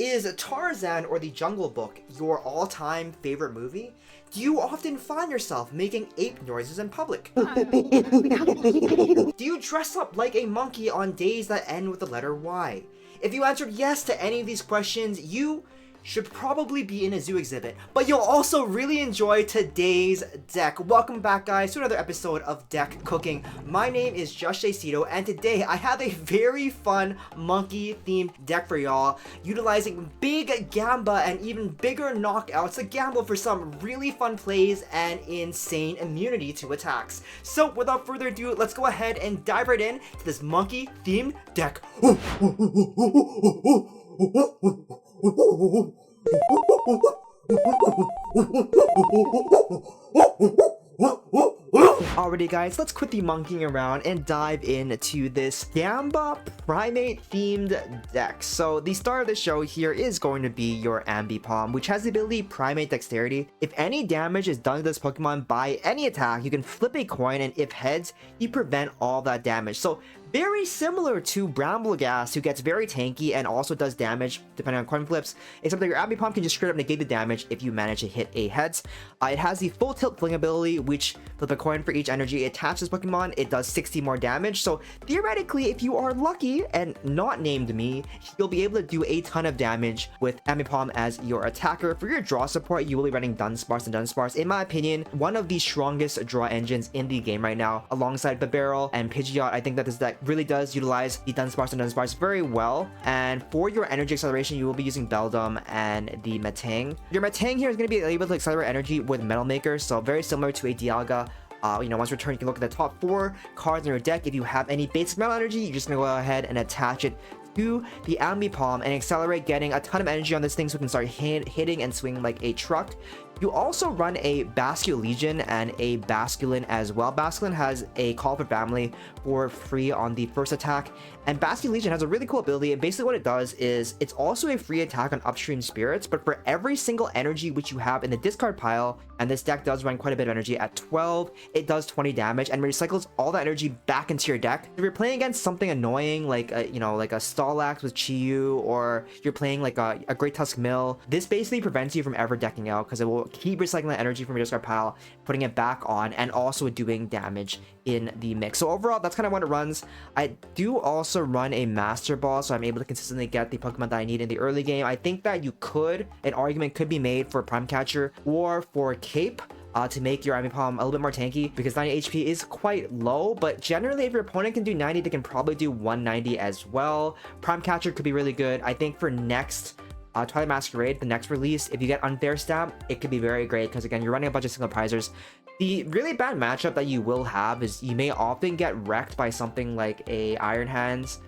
Is Tarzan or the Jungle Book your all-time favorite movie? Do you often find yourself making ape noises in public? Do you dress up like a monkey on days that end with the letter Y? If you answered yes to any of these questions, you should probably be in a zoo exhibit, but you'll also really enjoy today's deck. Welcome back, guys, to another episode of Deck Cooking. My name is Jacq SVI, and today I have a very fun monkey-themed deck for y'all, utilizing big gamba and even bigger knockouts to gamble for some really fun plays and insane immunity to attacks. So, without further ado, let's go ahead and dive right in to this monkey-themed deck. Alrighty guys, let's quit the monkeying around and dive into this Gamba primate themed deck. So the star of the show here is going to be your Ambipom, which has the ability Primate Dexterity. If any damage is done to this Pokemon by any attack, you can flip a coin, and if heads, you prevent all that damage. So very similar to Brambleghast, who gets very tanky and also does damage depending on coin flips, except that your Ambipom can just straight up negate the damage if you manage to hit a heads. It has the full tilt fling ability, which flip a coin for each energy it attaches Pokemon, it does 60 more damage. So theoretically, if you are lucky and not named me, you'll be able to do a ton of damage with Ambipom as your attacker. For your draw support, you will be running Dunsparce and Dunsparce. In my opinion, one of the strongest draw engines in the game right now, alongside Barrel and Pidgeot. I think that this deck really does utilize the Dunsparce and Dunsparce very well. And for your energy acceleration, you will be using Beldum and the Metang. Your Metang here is going to be able to accelerate energy with Metal Maker, so very similar to a Dialga. Once returned, you can look at the top 4 cards in your deck. If you have any basic metal energy, you're just gonna go ahead and attach it to the Ambipom and accelerate, getting a ton of energy on this thing so we can start hitting and swinging like a truck. You also run a Basculegion and a Basculin as well. Basculin has a Call for Family for free on the first attack, and Basculegion has a really cool ability. And basically what it does is it's also a free attack on Upstream Spirits, but for every single energy which you have in the discard pile, and this deck does run quite a bit of energy at 12, it does 20 damage and recycles all that energy back into your deck. If you're playing against something annoying like a Stellax with Chiyu, or you're playing like a Great Tusk Mill, this basically prevents you from ever decking out, because it will keep recycling that energy from your discard pile, putting it back on, and also doing damage in the mix. So overall, that's kind of what it runs. I do also run a Master Ball, so I'm able to consistently get the Pokemon that I need in the early game. I think that an argument could be made for Prime Catcher or for Cape to make your Aipom a little bit more tanky, because 90 HP is quite low, but generally if your opponent can do 90, they can probably do 190 as well. Prime Catcher could be really good. I think for next Twilight Masquerade, the next release, if you get Unfair Stamp, it could be very great, because again, you're running a bunch of single prizers. The really bad matchup that you will have is you may often get wrecked by something like a Iron Hands.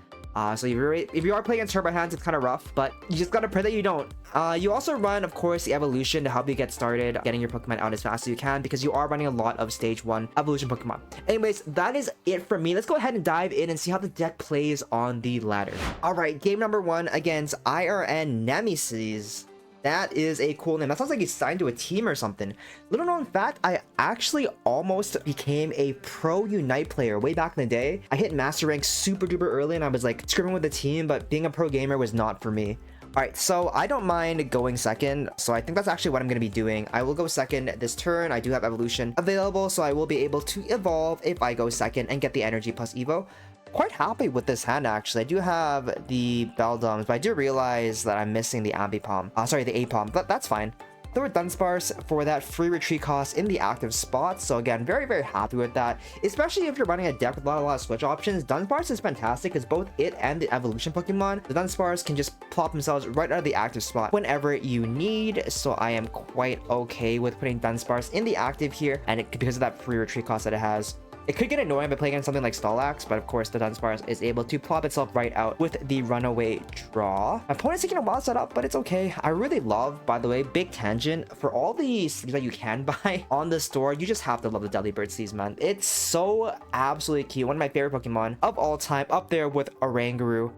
So if you are playing against Turbo Hands, it's kind of rough, but you just gotta pray that you don't. You also run, of course, the Evolution to help you get started getting your Pokemon out as fast as you can, because you are running a lot of Stage 1 Evolution Pokemon. Anyways, that is it for me. Let's go ahead and dive in and see how the deck plays on the ladder. Alright, game number 1 against IRN Nemesis. That is a cool name. That sounds like he's signed to a team or something. Little known fact, I actually almost became a pro Unite player way back in the day. I hit Master Rank super duper early and I was like scrimming with the team, but being a pro gamer was not for me. Alright, so I don't mind going second, so I think that's actually what I'm going to be doing. I will go second this turn. I do have Evolution available, so I will be able to evolve if I go second and get the energy plus Evo. Quite happy with this hand, actually. I do have the Beldums, but I do realize that I'm missing the Ambipom. Sorry, the Aipom, but that's fine. Throw a Dunsparce for that free retreat cost in the active spot. So again, very, very happy with that. Especially if you're running a deck with a lot of switch options. Dunsparce is fantastic because both it and the evolution Pokemon, the Dunsparce can just plop themselves right out of the active spot whenever you need. So I am quite okay with putting Dunsparce in the active here, and because of that free retreat cost that it has. It could get annoying by playing against something like Stellax, but of course the Dunsparce is able to plop itself right out with the runaway draw. My opponent's taking a while to set up, but it's okay. I really love, by the way, big tangent, for all the sleeves that you can buy on the store, you just have to love the Delibird sleeves, man. It's so absolutely cute. One of my favorite Pokemon of all time, up there with Oranguru.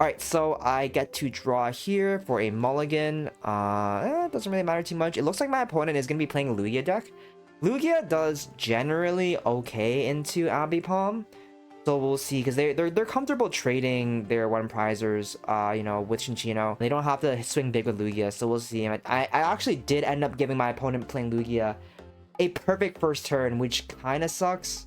Alright, so I get to draw here for a mulligan. It doesn't really matter too much. It looks like my opponent is going to be playing a Lugia deck. Lugia does generally okay into Ambipom, So we'll see, because they're comfortable trading their one prizers, you know, with Chinchino. They don't have to swing big with Lugia, so we'll see. I actually did end up giving my opponent playing Lugia a perfect first turn, which kind of sucks.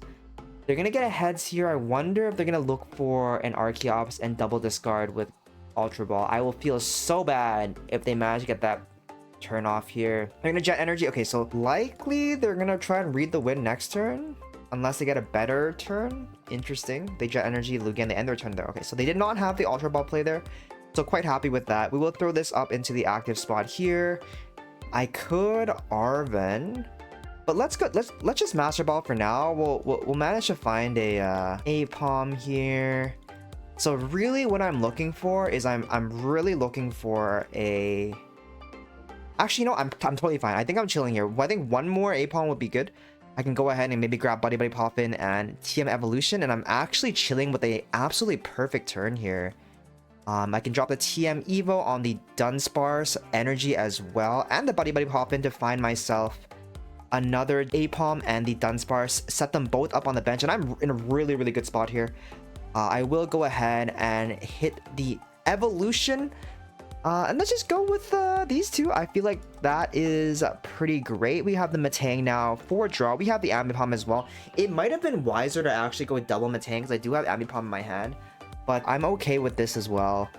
They're gonna get a heads here. I wonder if they're gonna look for an Archeops and double discard with Ultra Ball. I will feel so bad if they manage to get that turn off here. They're gonna Jet Energy. Okay, so likely they're gonna try and read the win next turn. Unless they get a better turn. Interesting. They Jet Energy, Lugia, and they end their turn there. Okay, so they did not have the Ultra Ball play there. So quite happy with that. We will throw this up into the active spot here. I could Arven. But let's just Master Ball for now. We'll manage to find a Aipom here. So really what I'm looking for is I'm really looking for a... Actually, no, I'm totally fine. I think I'm chilling here. I think one more Aipom would be good. I can go ahead and maybe grab Buddy-Buddy Poffin and TM Evolution, and I'm actually chilling with a absolutely perfect turn here. I can drop the TM Evo on the Dunsparce Energy as well, and the Buddy-Buddy Poffin to find myself another Aipom and the Dunsparce, set them both up on the bench, and I'm in a really, really good spot here. I will go ahead and hit the Evolution. And let's just go with these two. I feel like that is pretty great. We have the Metang now for draw. We have the Ambipom as well. It might have been wiser to actually go with double Metang because I do have Ambipom in my hand. But I'm okay with this as well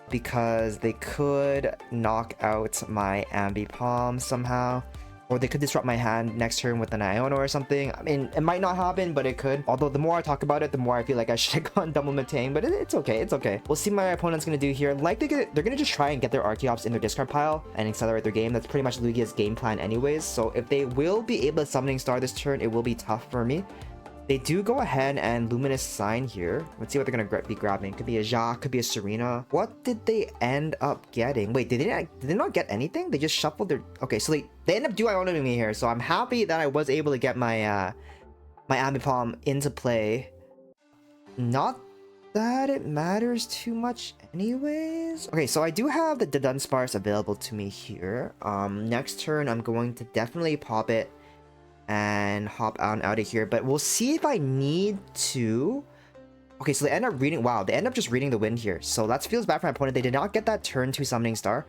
because they could knock out my Ambipom somehow. Or they could disrupt my hand next turn with an Iono or something. I mean, it might not happen, but it could. Although the more I talk about it, the more I feel like I should have gone double Metang. But it's okay, it's okay. We'll see what my opponent's going to do here. Likely, they're going to just try and get their Archeops in their discard pile and accelerate their game. That's pretty much Lugia's game plan anyways. So if they will be able to Summoning Star this turn, it will be tough for me. They do go ahead and Luminous Sign here. Let's see what they're going to be grabbing. Could be a Jacq, could be a Serena. What did they end up getting? Wait, did they not get anything? They just shuffled their... Okay, so they end up Ionoing me here. So I'm happy that I was able to get my my Ambipom into play. Not that it matters too much anyways. Okay, so I do have the Dunsparce available to me here. Next turn, I'm going to definitely pop it and hop on out of here, but we'll see if I need to. Okay, so they end up reading... Wow, they end up just reading the wind here. So that feels bad for my opponent. They did not get that turn 2 Summoning Star.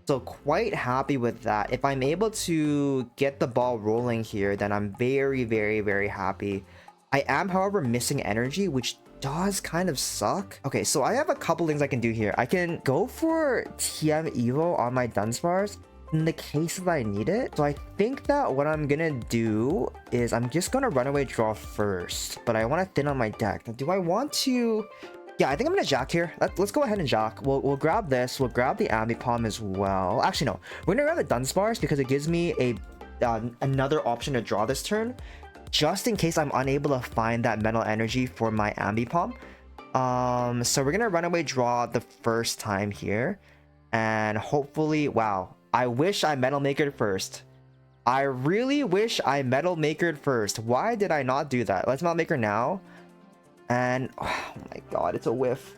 So quite happy with that. If I'm able to get the ball rolling here, then I'm very, very, very happy. I am, however, missing energy, which does kind of suck. Okay, so I have a couple things I can do here. I can go for TM Evo on my Dunsparce in the case that I need it. So I think that what I'm gonna do is I'm just gonna runaway draw first, but I want to thin on my deck. Now, do I want to... Yeah, I think I'm gonna Jacq here. Let's go ahead and Jacq. We'll grab this. We'll grab the Ambipom as well. Actually, no. We're gonna grab the Dunsparce because it gives me a another option to draw this turn, just in case I'm unable to find that Metal Energy for my Ambipom. So we're gonna runaway draw the first time here, and hopefully... Wow. I wish I Metal Makered first. I really wish I Metal Makered first. Why did I not do that? Let's Metal Maker now. And oh my god, it's a whiff.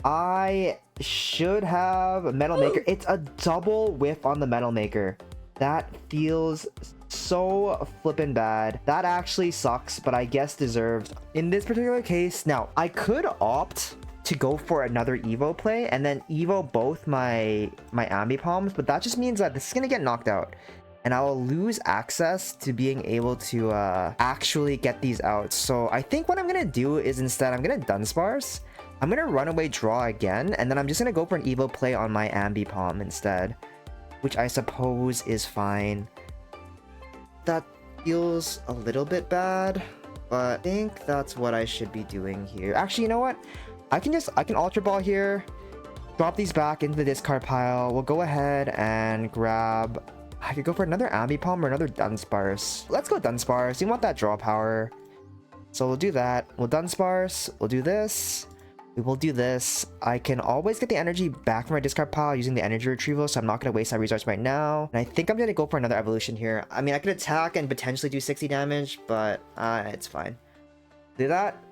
I should have Metal Maker. It's a double whiff on the Metal Maker. That feels so flippin' bad. That actually sucks, but I guess deserved in this particular case. Now, I could opt to go for another Evo play and then Evo both my Ambipoms, but that just means that this is gonna get knocked out and I will lose access to being able to actually get these out. So I think what I'm gonna do is instead I'm gonna Dunsparce. I'm gonna runaway draw again, and then I'm just gonna go for an Evo play on my Ambipom instead, which I suppose is fine. That feels a little bit bad, but I think that's what I should be doing here. Actually, you know what? I can Ultra Ball here, drop these back into the discard pile. We'll go ahead and grab... I could go for another Ambipom or another Dunsparce. Let's go Dunsparce. You want that draw power. So we'll do that. We'll Dunsparce. We'll do this. We will do this. I can always get the energy back from my discard pile using the energy retrieval, so I'm not going to waste my resource right now. And I think I'm going to go for another evolution here. I mean, I could attack and potentially do 60 damage, but it's fine. Do that.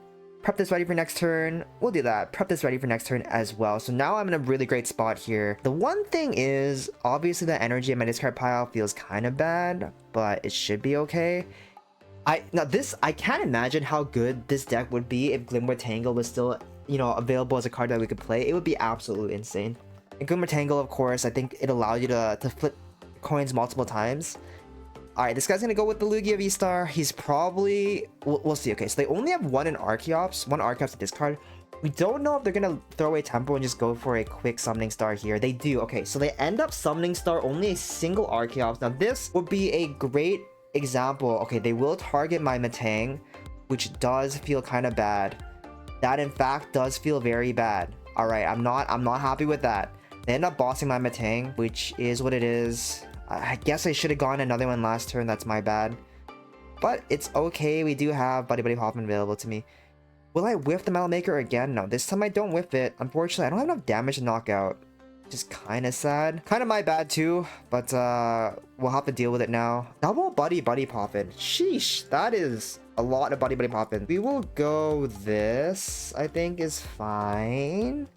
Prep this ready for next turn. We'll do that. Prep this ready for next turn as well. So now I'm in a really great spot here. The one thing is, obviously the energy in my discard pile feels kind of bad, but it should be okay. I can't imagine how good this deck would be if Glimmer Tangle was still, you know, available as a card that we could play. It would be absolutely insane. And Glimmer Tangle, of course, I think it allowed you to flip coins multiple times. Alright, this guy's gonna go with the Lugia V-Star. He's probably... We'll see. Okay, so they only have one in Archeops. One Archeops to discard. We don't know if they're gonna throw away Tempo and just go for a quick Summoning Star here. They do. Okay, so they end up Summoning Star only a single Archeops. Now, this would be a great example. Okay, they will target my Metang, which does feel kind of bad. That, in fact, does feel very bad. Alright, I'm not happy with that. They end up bossing my Metang, which is what it is. I guess I should have gone another one last turn. That's my bad. But it's okay. We do have Buddy-Buddy Poffin available to me. Will I whiff the Metal Maker again? No, this time I don't whiff it. Unfortunately, I don't have enough damage to knock out. Just kind of sad. Kind of my bad too, but we'll have to deal with it now. Double Buddy-Buddy Poffin. Sheesh, that is a lot of Buddy-Buddy Poffin. We will go this, I think is fine.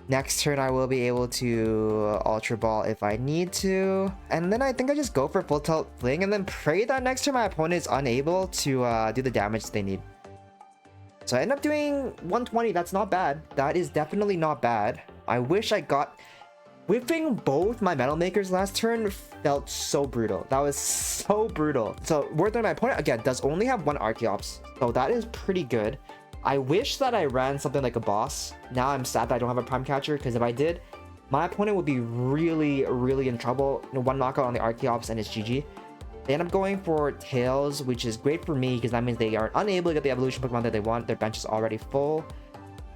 Next turn, I will be able to Ultra Ball if I need to. And then I think I just go for Full Tilt Fling and then pray that next turn my opponent is unable to do the damage they need. So I end up doing 120. That's not bad. That is definitely not bad. I wish I got... Whiffing both my Metal Makers last turn felt so brutal. That was so brutal. So word on my opponent, again, does only have one Archeops. So that is pretty good. I wish that I ran something like a boss. Now I'm sad that I don't have a Prime Catcher, because if I did, my opponent would be really, really in trouble. You know, one knockout on the Archeops and it's GG. They end up going for Tails, which is great for me, because that means they are unable to get the evolution Pokemon that they want. Their bench is already full.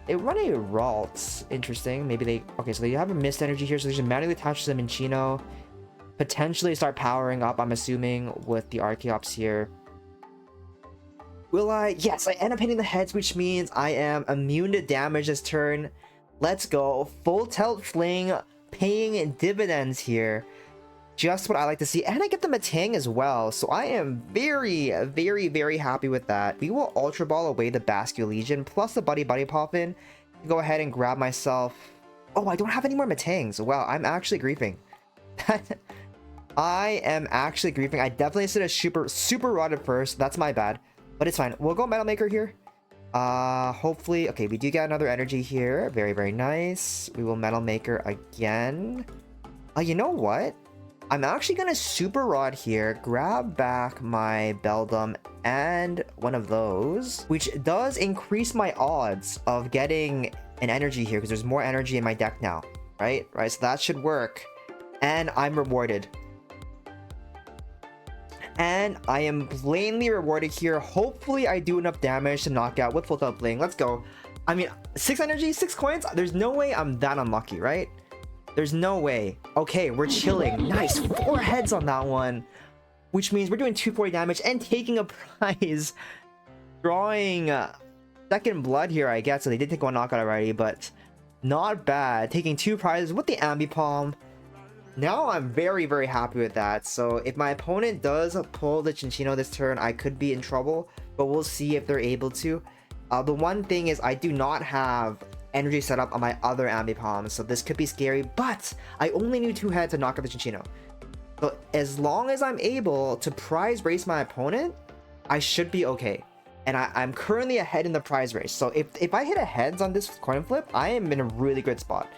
They run a Ralts. Interesting. Maybe they... Okay, so they have a Mist Energy here, so they should manually attach to the Minccino. Potentially start powering up, I'm assuming, with the Archeops here. Will I? Yes, I end up hitting the heads, which means I am immune to damage this turn. Let's go. Full Tilt Fling, paying dividends here. Just what I like to see. And I get the Metang as well. So I am very, very, very happy with that. We will Ultra Ball away the Basculegion plus the Buddy-Buddy Poffin. Go ahead and grab myself... Oh, I don't have any more Metangs. Wow, I'm actually griefing. I am actually griefing. I definitely should have super rotted first. That's my bad. But it's fine. We'll go Metal Maker here. Hopefully... Okay, we do get another energy here. Very, very nice. We will Metal Maker again. You know what? I'm actually going to Super Rod here. Grab back my Beldum and one of those. Which does increase my odds of getting an energy here. Because there's more energy in my deck now. Right? Right, so that should work. And I'm rewarded. And I am plainly rewarded here. Hopefully I do enough damage to knock out with Full Tilt Fling. Let's go. I mean, 6 energy, 6 coins? There's no way I'm that unlucky, right? There's no way. Okay, we're chilling. Nice. 4 heads on that one. Which means we're doing 240 damage and taking a prize. Drawing second blood here, I guess. So they did take one knockout already, but not bad. Taking 2 prizes with the Ambipom. Now I'm very, very happy with that. So if my opponent does pull the Cinccino this turn, I could be in trouble. But we'll see if they're able to. The one thing is I do not have energy set up on my other Ambipom. So this could be scary. But I only need 2 heads to knock out the Cinccino. So as long as I'm able to prize race my opponent, I should be okay. And I'm currently ahead in the prize race. So if I hit a heads on this coin flip, I am in a really good spot.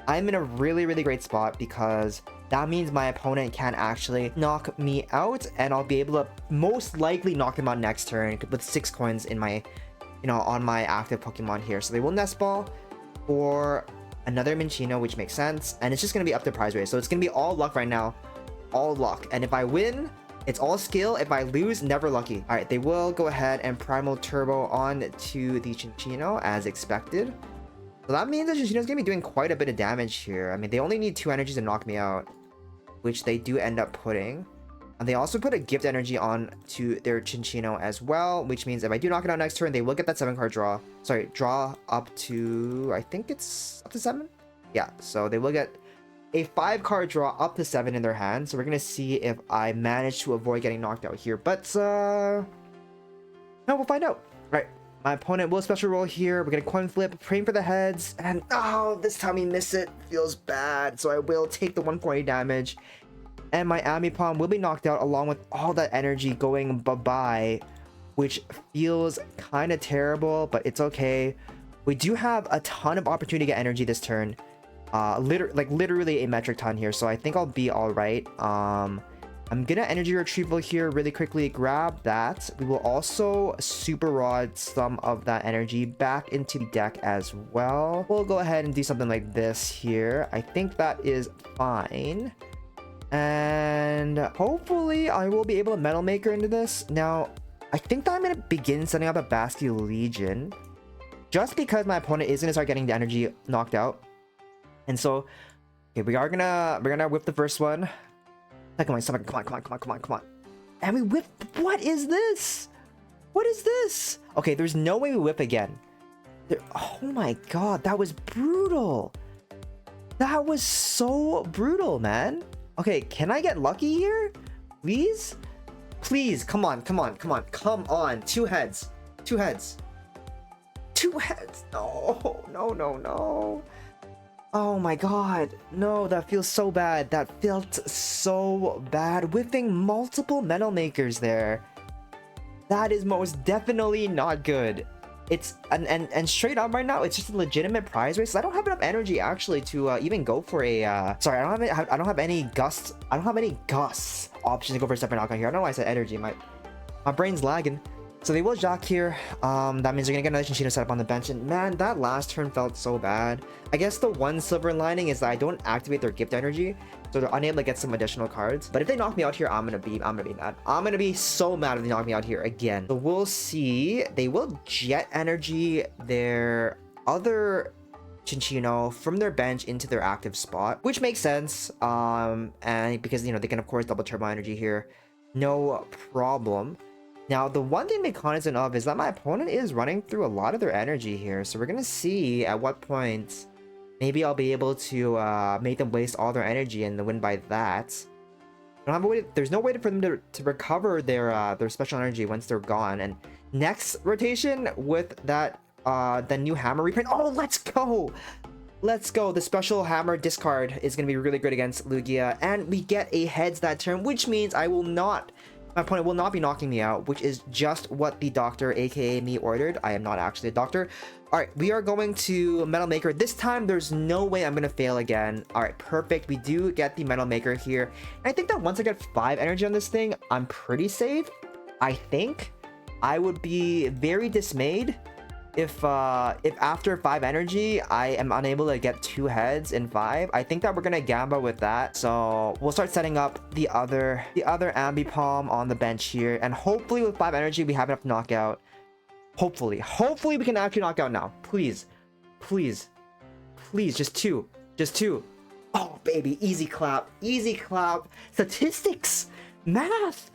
I'm in a really, really great spot because that means my opponent can actually knock me out and I'll be able to most likely knock him out next turn with 6 coins in my, you know, on my active Pokemon here. So they will Nest Ball for another Minccino, which makes sense. And it's just going to be up to prize race. So it's going to be all luck right now. All luck. And if I win, it's all skill. If I lose, never lucky. All right, they will go ahead and Primal Turbo on to the Cinccino as expected. So that means that Cinccino's going to be doing quite a bit of damage here. I mean, they only need 2 energies to knock me out, which they do end up putting. And they also put a gift energy on to their Cinccino as well, which means if I do knock it out next turn, they will get that 7-card draw. Sorry, draw up to, I think it's up to 7? Yeah, so they will get a 5-card draw up to 7 in their hand. So we're going to see if I manage to avoid getting knocked out here. But, no, we'll find out. Right. My opponent will special roll here. We're going to coin flip, praying for the heads. And, oh, this time he missed it. Feels bad. So I will take the 140 damage. And my Ambipom will be knocked out along with all that energy going bye-bye. which feels kind of terrible, but it's okay. We do have a ton of opportunity to get energy this turn. Literally a metric ton here, so I think I'll be all right. I'm gonna energy retrieval here really quickly, grab that. We will also super rod some of that energy back into the deck as well. We'll go ahead and do something like this here. I think that is fine. And hopefully I will be able to Metal Maker into this. Now, I think that I'm gonna begin setting up a Basculegion, just because my opponent is gonna start getting the energy knocked out. And so, okay, we're gonna whip the first one. Come on. And we whip. What is this? What is this? Okay, there's no way we whip again. Oh my god, that was brutal. That was so brutal, man. Okay, can I get lucky here? Please? Please, come on. Two heads. No. Oh my god, no, that feels so bad. That felt so bad. Whipping multiple Metal Makers there. That is most definitely not good. It's and straight up right now, it's just a legitimate prize race. I don't have enough energy actually to even go for a sorry, I don't have any gusts. I don't have any gusts options to go for a separate knockout here. I don't know why I said energy. My brain's lagging. So they will Jacq here. That means they're gonna get another Chinchino set up on the bench. And man, that last turn felt so bad. I guess the one silver lining is that I don't activate their gift energy, so they're unable to get some additional cards. But if they knock me out here, I'm gonna be mad. I'm gonna be so mad if they knock me out here again. So we'll see. They will jet energy their other Chinchino from their bench into their active spot, which makes sense. And because they can of course double turbo energy here, no problem. Now, the one thing to be cognizant of is that my opponent is running through a lot of their energy here. So we're going to see at what point maybe I'll be able to make them waste all their energy and win by that. I don't have a way there's no way for them to recover their special energy once they're gone. And next rotation with that the new hammer reprint. Oh, let's go! Let's go. The special hammer discard is going to be really good against Lugia. And we get a heads that turn, which means my opponent will not be knocking me out, which is just what the doctor, aka me, ordered. I am not actually a doctor. All right, we are going to Metal Maker. This time, there's no way I'm going to fail again. All right, perfect. We do get the Metal Maker here. And I think that once I get 5 energy on this thing, I'm pretty safe. I think I would be very dismayed if after 5 energy, I am unable to get 2 heads in 5. I think that we're gonna gamba with that. So we'll start setting up the other Ambipom on the bench here, and hopefully with 5 energy we have enough knockout. Hopefully we can actually knock out now. Please, just two. Oh baby, easy clap. Statistics, math.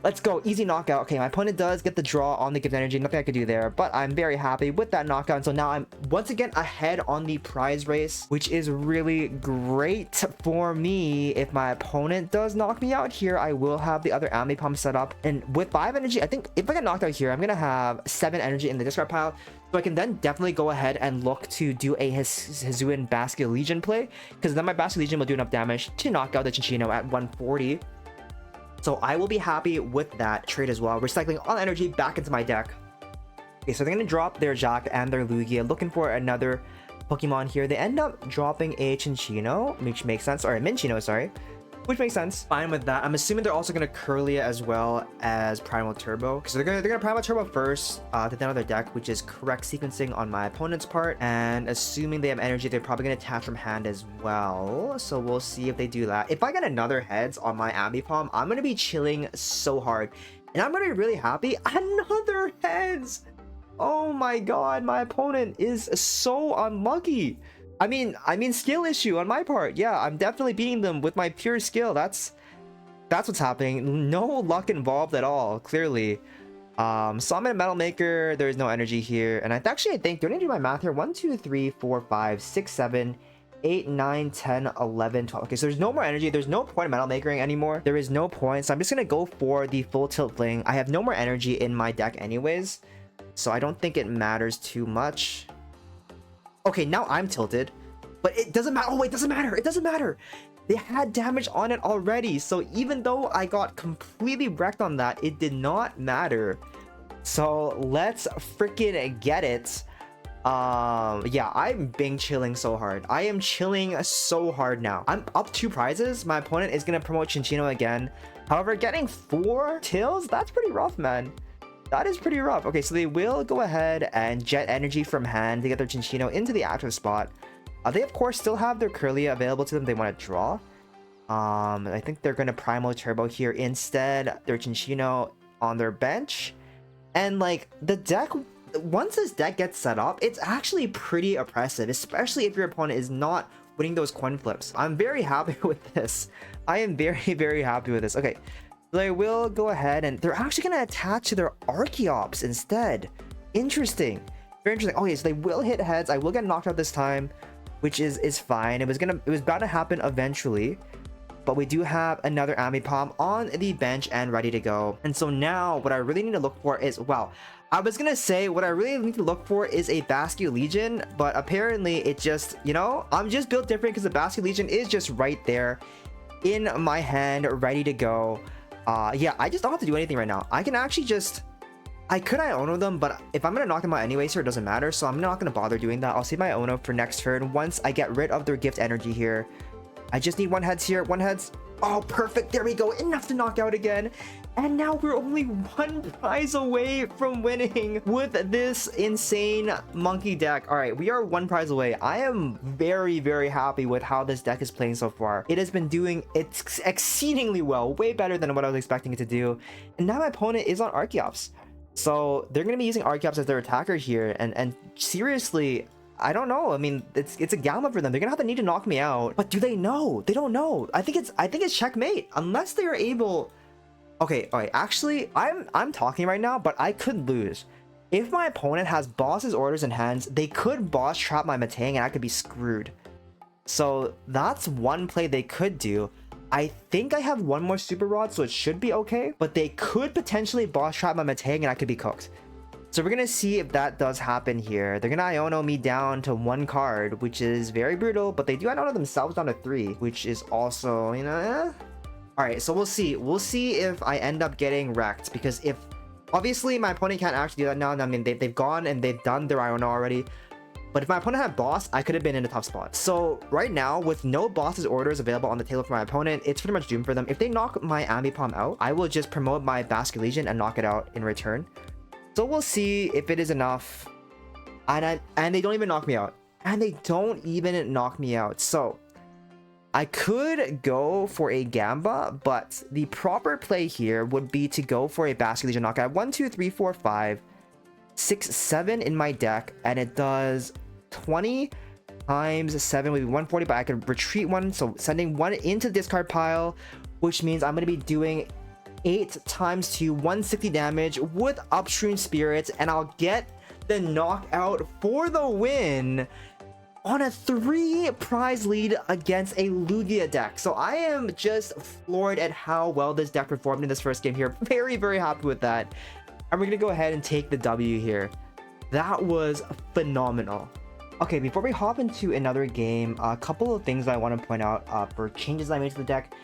Let's go, easy knockout. Okay, my opponent does get the draw on the gift energy. Nothing I could do there, but I'm very happy with that knockout. And so now I'm once again ahead on the prize race, which is really great for me. If my opponent does knock me out here, I will have the other Ambipom set up. And with 5 energy, I think if I get knocked out here, I'm gonna have 7 energy in the discard pile. So I can then definitely go ahead and look to do a Hisuian Basculegion play, because then my Basculegion will do enough damage to knock out the Chinchino at 140. So I will be happy with that trade as well. Recycling all energy back into my deck. Okay, so they're going to drop their Jacq and their Lugia, looking for another Pokemon here. They end up dropping a Chinchino, which makes sense. Or a Minchino, sorry. Which makes sense. Fine with that. I'm assuming they're also going to Curlia as well as Primal Turbo. So they're gonna Primal Turbo first to then on their deck, which is correct sequencing on my opponent's part. And assuming they have energy, they're probably going to attach from hand as well. So we'll see if they do that. If I get another heads on my Ambipom, I'm going to be chilling so hard. And I'm going to be really happy. Another heads! Oh my god, my opponent is so unlucky. I mean skill issue on my part. Yeah, I'm definitely beating them with my pure skill. That's what's happening. No luck involved at all, clearly. So I'm in Metal Maker. There's no energy here. And I think, do I need to do my math here? 1, 2, 3, 4, 5, 6, 7, 8, 9, 10, 11, 12. Okay, so there's no more energy. There's no point in Metal Makering anymore. There is no point. So I'm just going to go for the full tilt fling. I have no more energy in my deck anyways, so I don't think it matters too much. Okay, now I'm tilted, but it doesn't matter. Oh wait, it doesn't matter. They had damage on it already, so even though I got completely wrecked on that, it did not matter. So let's freaking get it. Yeah, I'm being chilling so hard. I am chilling so hard now. I'm up 2 prizes. My opponent is gonna promote Chinchino again. However, getting 4 tills, that's pretty rough, man. That is pretty rough. Okay, so they will go ahead and jet energy from hand to get their Chinchino into the active spot. They of course still have their Curlia available to them. They want to draw. I think they're gonna Primo Turbo here instead. Their Chinchino on their bench, and like the deck. Once this deck gets set up, it's actually pretty oppressive, especially if your opponent is not winning those coin flips. I'm very happy with this. I am very, very happy with this. Okay, they will go ahead and they're actually going to attach to their Archeops instead. Interesting. Very interesting. Okay, so they will hit heads. I will get knocked out this time, which is fine. It was bound to happen eventually. But we do have another Ambipom on the bench and ready to go. And so now what I really need to look for is, wow, I was gonna say what I really need to look for is a Basculegion, but apparently it just, you know, I'm just built different because the Basculegion is just right there in my hand, ready to go. Yeah, I just don't have to do anything right now. I can actually just, I could Iono them, but if I'm gonna knock them out anyway, so it doesn't matter. So I'm not gonna bother doing that. I'll save my Iono for next turn once I get rid of their gift energy here. I just need 1 heads here, 1 heads. Oh, perfect. There we go. Enough to knock out again. And now we're only 1 prize away from winning with this insane monkey deck. All right, we are 1 prize away. I am very, very happy with how this deck is playing so far. It has been doing exceedingly well, way better than what I was expecting it to do. And now my opponent is on Archeops. So they're going to be using Archeops as their attacker here. And seriously, I don't know. I mean, it's a gamba for them. They're gonna have to need to knock me out. But do they know? They don't know. I think it's checkmate unless they are able. Okay, all right. Actually, I'm talking right now, but I could lose. If my opponent has boss's orders in hands, they could boss trap my Metang and I could be screwed. So that's one play they could do. I think I have 1 more super rod, so it should be okay. But they could potentially boss trap my Metang and I could be cooked. So we're gonna see if that does happen here. They're gonna Iono me down to 1 card, which is very brutal, but they do Iono themselves down to 3, which is also, you know, All right, so we'll see. We'll see if I end up getting wrecked, because if obviously my opponent can't actually do that now. I mean, they've gone and they've done their Iono already. But if my opponent had boss, I could have been in a tough spot. So right now, with no boss's orders available on the table for my opponent, it's pretty much doomed for them. If they knock my Ambipom out, I will just promote my Basculegion and knock it out in return. So we'll see if it is enough. And they don't even knock me out. And they don't even knock me out. So I could go for a Gamba, but the proper play here would be to go for a Basculegion knockout. I have 1, 2, 3, 4, 5, 6, 7 in my deck, and it does 20 times 7 would be 140, but I could retreat 1, so sending 1 into the discard pile, which means I'm going to be doing 8 times 2, 160 damage with Upstream Spirits, and I'll get the knockout for the win on a 3 prize lead against a Lugia deck. So I am just floored at how well this deck performed in this first game here. Very, very happy with that. And we're going to go ahead and take the W here. That was phenomenal. Okay, before we hop into another game, a couple of things that I want to point out for changes I made to the deck.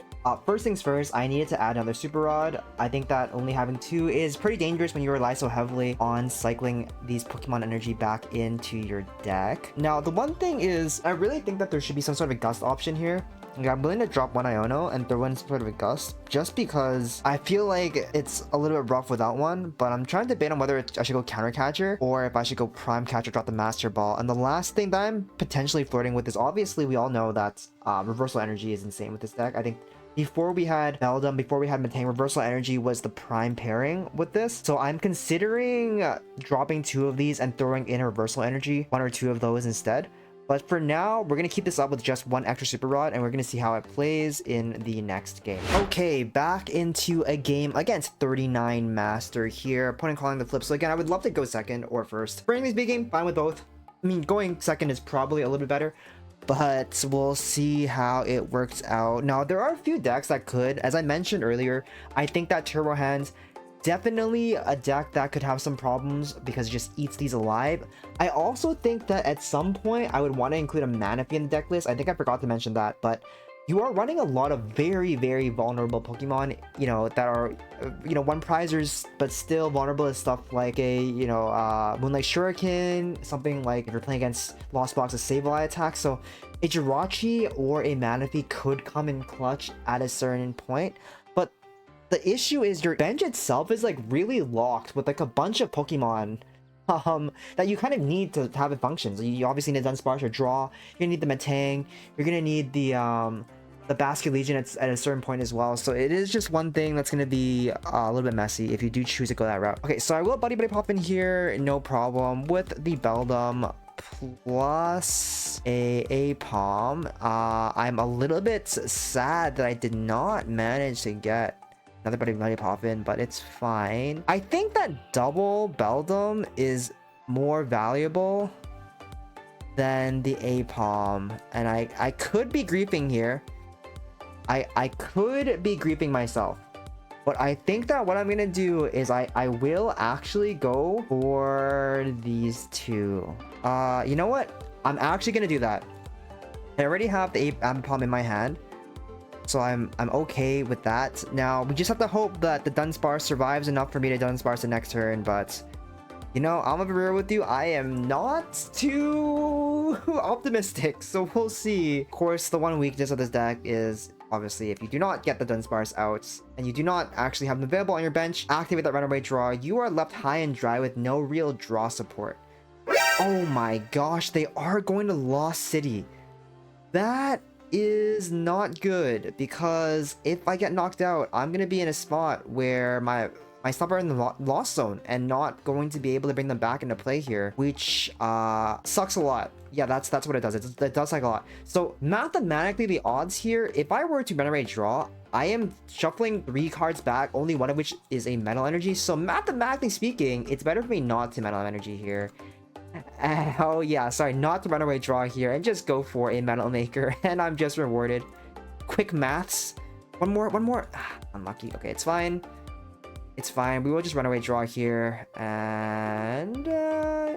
First things first, I needed to add another Super Rod. I think that only having 2 is pretty dangerous when you rely so heavily on cycling these Pokemon energy back into your deck. Now, the one thing is, I really think that there should be some sort of a Gust option here. Like, I'm willing to drop 1 Iono and throw in some sort of a Gust, just because I feel like it's a little bit rough without one, but I'm trying to debate on whether I should go Counter Catcher or if I should go Prime Catcher, drop the Master Ball. And the last thing that I'm potentially flirting with is, obviously we all know that Reversal Energy is insane with this deck. I think before we had Beldum, before we had Metang, Reversal Energy was the prime pairing with this. So I'm considering dropping 2 of these and throwing in a Reversal Energy, 1 or 2 of those instead. But for now, we're going to keep this up with just 1 extra Super Rod, and we're going to see how it plays in the next game. Okay, back into a game against 39 Master here. Opponent calling the flip. So again, I would love to go second or first. Frankly speaking, fine with both. I mean, going second is probably a little bit better, but we'll see how it works out. Now, there are a few decks that could, as I mentioned earlier, I think that Turbo Hands, definitely a deck that could have some problems because it just eats these alive. I also think that at some point I would want to include a Manaphy in the deck list. I think I forgot to mention that, but you are running a lot of very, very vulnerable Pokemon, you know, that are, you know, one prizers, but still vulnerable to stuff like a, you know, Moonlight Shuriken, something like if you're playing against Lost Box's Sableye attack. So a Jirachi or a Manaphy could come in clutch at a certain point. But the issue is your bench itself is like really locked with like a bunch of Pokemon that you kind of need to have it function. So you obviously need Dunsparce or draw. You're gonna need the Metang. You're gonna need the Basculegion at a certain point as well. So it is just one thing that's gonna be a little bit messy if you do choose to go that route. Okay, so I will Buddy-Buddy Poffin here, no problem, with the Beldum plus a Aipom. I'm a little bit sad that I did not manage to get another Buddy-Buddy Poffin, but it's fine. I think that double Beldum is more valuable than the Aipom, and I could be griefing here. I could be griefing myself, but I think that what I'm gonna do is I will actually go for these two. You know what? I'm actually gonna do that. I already have the Ambipom in my hand, so I'm okay with that. Now we just have to hope that the Dunsparce survives enough for me to Dunsparce the next turn, but you know, I'm gonna be real with you, I am not too optimistic, so we'll see. Of course, the one weakness of this deck is obviously if you do not get the Dunsparce out and you do not actually have them available on your bench, activate that runaway draw, you are left high and dry with no real draw support. Oh my gosh, they are going to Lost City. That is not good, because if I get knocked out, I'm gonna be in a spot where my stuff are in the lost zone and not going to be able to bring them back into play here, which sucks a lot. Yeah, that's what it does. It does suck a lot. So mathematically, the odds here, if I were to generate draw, I am shuffling 3 cards back, only one of which is a Metal Energy. So mathematically speaking, it's better for me not to Metal Energy here. Oh yeah, sorry, not to runaway draw here and just go for a Metal Maker, and I'm just rewarded. Quick maths. One more. Unlucky. Okay, it's fine. It's fine. We will just runaway draw here, and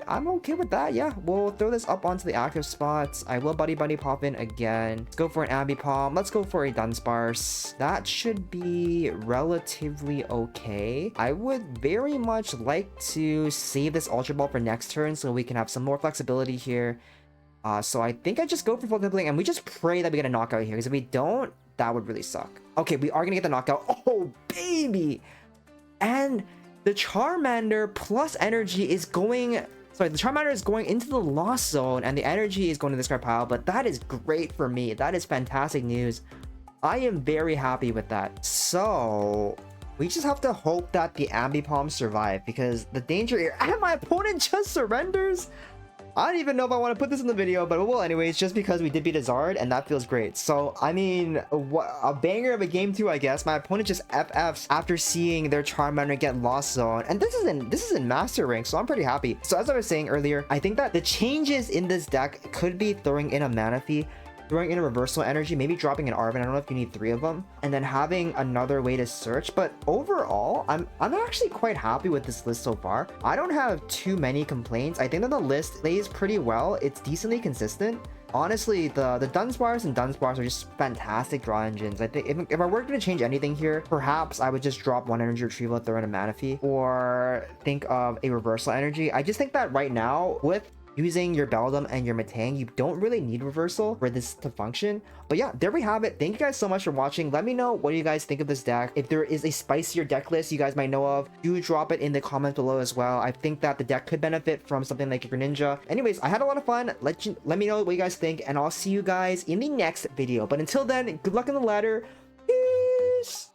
I'm okay with that. Yeah, we'll throw this up onto the active spots. I will Buddy-Buddy Poffin again. Let's go for an Ambipom. Let's go for a Dunsparce. That should be relatively okay. I would very much like to save this Ultra Ball for next turn so we can have some more flexibility here. So I think I just go for full tippling, and we just pray that we get a knockout here, because if we don't, that would really suck. Okay, we are gonna get the knockout. Oh, baby! And the Charmander plus energy is going... Sorry, the Charmander is going into the Lost Zone, and the energy is going to the discard pile, but that is great for me. That is fantastic news. I am very happy with that. So we just have to hope that the Ambipom survive, because the danger here... And my opponent just surrenders? I don't even know if I want to put this in the video, but well, anyways, just because we did beat a Zard, and that feels great. So, I mean, what a banger of a game too, I guess. My opponent just FFs after seeing their Charmander get Lost Zone, and this is in Master Rank, so I'm pretty happy. So, as I was saying earlier, I think that the changes in this deck could be throwing in a Manaphy, throwing in a reversal energy, maybe dropping an Arven. I don't know if you need 3 of them, and then having another way to search. But overall, I'm actually quite happy with this list so far. I don't have too many complaints. I think that the list plays pretty well. It's decently consistent. Honestly, the Dunsparce and Dunsparce are just fantastic draw engines. I think if I were going to change anything here, perhaps I would just drop 1 Energy Retrieval, throw in a Manaphy, or think of a reversal energy. I just think that right now, with using your Beldum and your Metang, you don't really need reversal for this to function. But yeah, there we have it. Thank you guys so much for watching. Let me know what you guys think of this deck. If there is a spicier deck list you guys might know of, do drop it in the comments below as well. I think that the deck could benefit from something like Greninja. Anyways, I had a lot of fun. Let me know what you guys think, and I'll see you guys in the next video. But until then, good luck on the ladder. Peace!